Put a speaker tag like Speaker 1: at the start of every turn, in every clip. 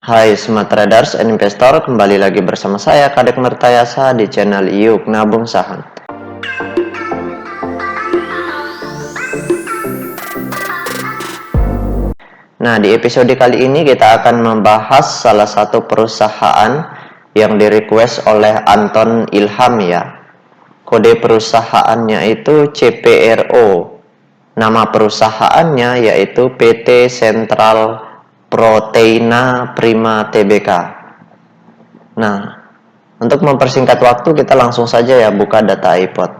Speaker 1: Hai Smart Traders and Investor, kembali lagi bersama saya Kadek Mertayasa di channel Yuk Nabung Saham. Nah, di episode kali ini kita akan membahas salah satu perusahaan yang di-request oleh Anton Ilham ya. Kode perusahaannya itu CPRO. Nama perusahaannya yaitu PT Sentral Proteina Prima Tbk. Nah, untuk mempersingkat waktu kita langsung saja ya buka data iPod.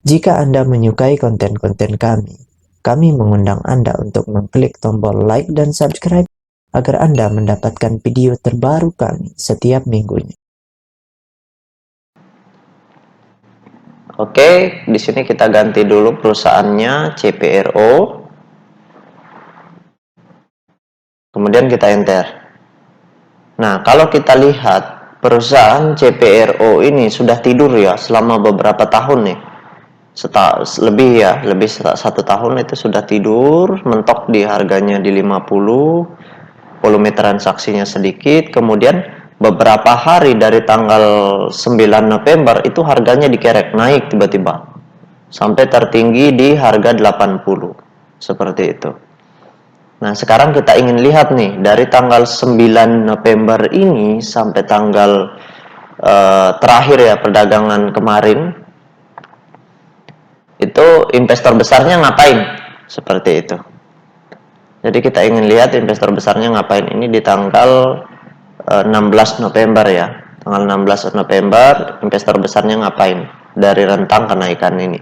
Speaker 2: Jika Anda menyukai konten-konten kami mengundang Anda untuk mengklik tombol like dan subscribe agar Anda mendapatkan video terbaru kami setiap minggunya.
Speaker 1: Oke, di sini kita ganti dulu perusahaannya CPRO. Kemudian kita enter. Nah, kalau kita lihat perusahaan CPRO ini sudah tidur ya selama beberapa tahun nih. Lebih satu tahun itu sudah tidur, mentok di harganya di 50, volume transaksinya sedikit, kemudian beberapa hari dari tanggal 9 November itu harganya dikerek naik tiba-tiba sampai tertinggi di harga 80 seperti itu. Nah, sekarang kita ingin lihat nih dari tanggal 9 November ini sampai tanggal terakhir ya perdagangan kemarin, itu investor besarnya ngapain seperti itu. Jadi kita ingin lihat investor besarnya ngapain ini di tanggal 16 November ya. Tanggal 16 November investor besarnya ngapain dari rentang kenaikan ini.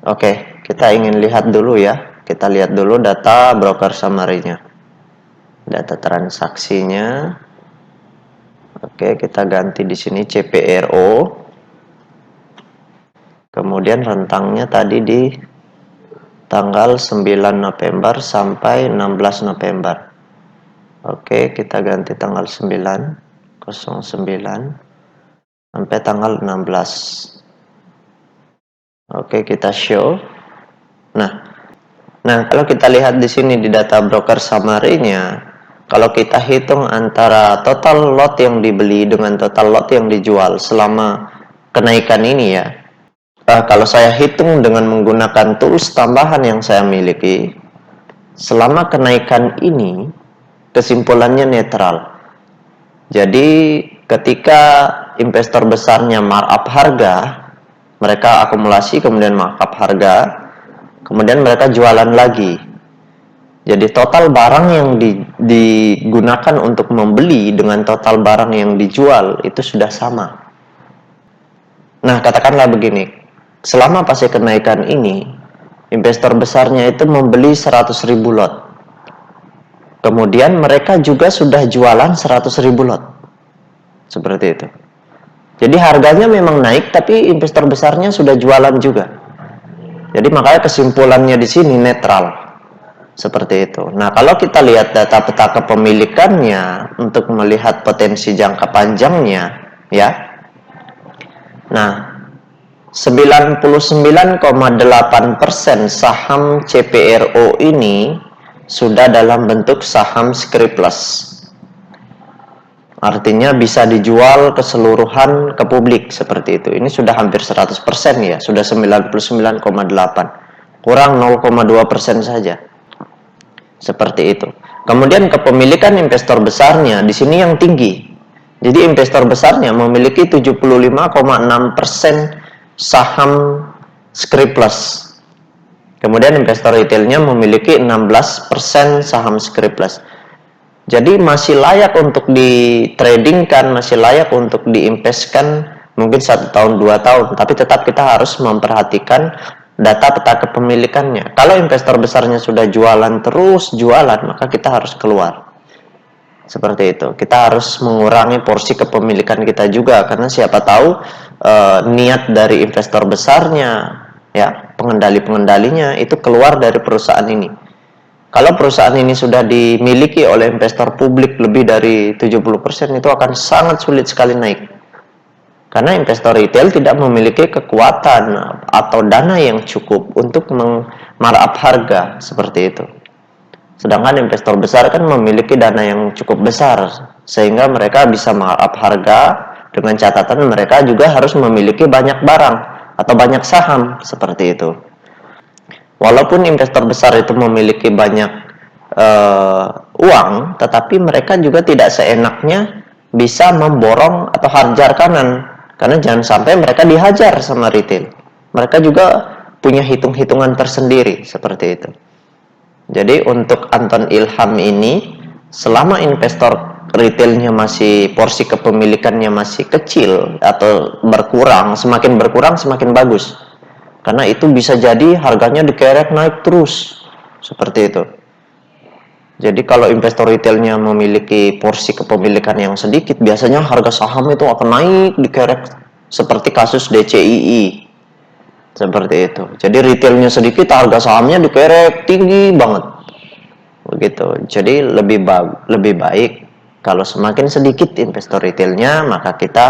Speaker 1: Oke, kita ingin lihat dulu ya. Kita lihat dulu data broker summary-nya. Data transaksinya. Oke, kita ganti di sini CPRO. Kemudian rentangnya tadi di tanggal 9 November sampai 16 November. Oke, kita ganti tanggal 9 sampai tanggal 16. Oke, kita show. Nah, kalau kita lihat di sini di data broker summary-nya, kalau kita hitung antara total lot yang dibeli dengan total lot yang dijual selama kenaikan ini ya. Kalau saya hitung dengan menggunakan tools tambahan yang saya miliki, selama kenaikan ini kesimpulannya netral. Jadi ketika investor besarnya markup harga, mereka akumulasi kemudian markup harga, kemudian mereka jualan lagi. Jadi total barang yang digunakan untuk membeli dengan total barang yang dijual itu sudah sama. Nah, katakanlah begini, selama fase kenaikan ini, investor besarnya itu membeli 100.000 lot. Kemudian mereka juga sudah jualan 100.000 lot. Seperti itu. Jadi harganya memang naik, tapi investor besarnya sudah jualan juga. Jadi makanya kesimpulannya di sini netral. Seperti itu. Nah, kalau kita lihat data peta kepemilikannya untuk melihat potensi jangka panjangnya, ya. Nah, 99,8% saham CPRO ini sudah dalam bentuk saham scriptless. Artinya bisa dijual keseluruhan ke publik seperti itu. Ini sudah hampir 100% ya, sudah 99,8. Kurang 0,2% saja. Seperti itu. Kemudian kepemilikan investor besarnya di sini yang tinggi. Jadi investor besarnya memiliki 75,6% saham scriptless. Kemudian investor retailnya memiliki 16% saham scriptless. Jadi masih layak untuk ditradingkan, masih layak untuk diinvestkan mungkin 1 tahun 2 tahun, tapi tetap kita harus memperhatikan data peta kepemilikannya. Kalau investor besarnya sudah jualan terus jualan, maka kita harus keluar. Seperti itu. Kita harus mengurangi porsi kepemilikan kita juga, karena siapa tahu niat dari investor besarnya, ya pengendali-pengendalinya itu keluar dari perusahaan ini. Kalau perusahaan ini sudah dimiliki oleh investor publik lebih dari 70%, itu akan sangat sulit sekali naik. Karena investor retail tidak memiliki kekuatan atau dana yang cukup untuk markup harga seperti itu. Sedangkan investor besar kan memiliki dana yang cukup besar, sehingga mereka bisa markup harga dengan catatan mereka juga harus memiliki banyak barang atau banyak saham seperti itu. Walaupun investor besar itu memiliki banyak uang, tetapi mereka juga tidak seenaknya bisa memborong atau hajar kanan, karena jangan sampai mereka dihajar sama retail. Mereka juga punya hitung-hitungan tersendiri seperti itu. Jadi untuk Anton Ilham ini, selama investor retailnya masih, porsi kepemilikannya masih kecil atau berkurang, semakin berkurang semakin bagus. Karena itu bisa jadi harganya dikerek naik terus. Seperti itu. Jadi kalau investor retailnya memiliki porsi kepemilikan yang sedikit, biasanya harga saham itu akan naik dikerek, seperti kasus DCII. Seperti itu. Jadi retailnya sedikit, harga sahamnya dikerek tinggi banget. Begitu. Jadi lebih baik kalau semakin sedikit investor retailnya, maka kita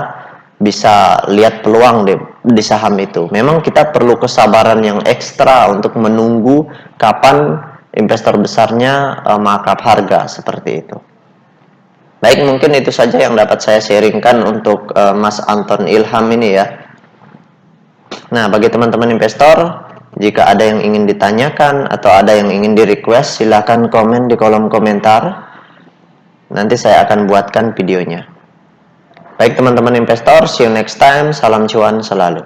Speaker 1: bisa lihat peluang di saham itu. Memang kita perlu kesabaran yang ekstra untuk menunggu kapan investor besarnya markup harga seperti itu. Baik, mungkin itu saja yang dapat saya sharingkan untuk Mas Anton Ilham ini ya. Nah, bagi teman-teman investor, jika ada yang ingin ditanyakan atau ada yang ingin di-request, silakan komen di kolom komentar. Nanti saya akan buatkan videonya. Baik teman-teman investor, see you next time. Salam cuan selalu.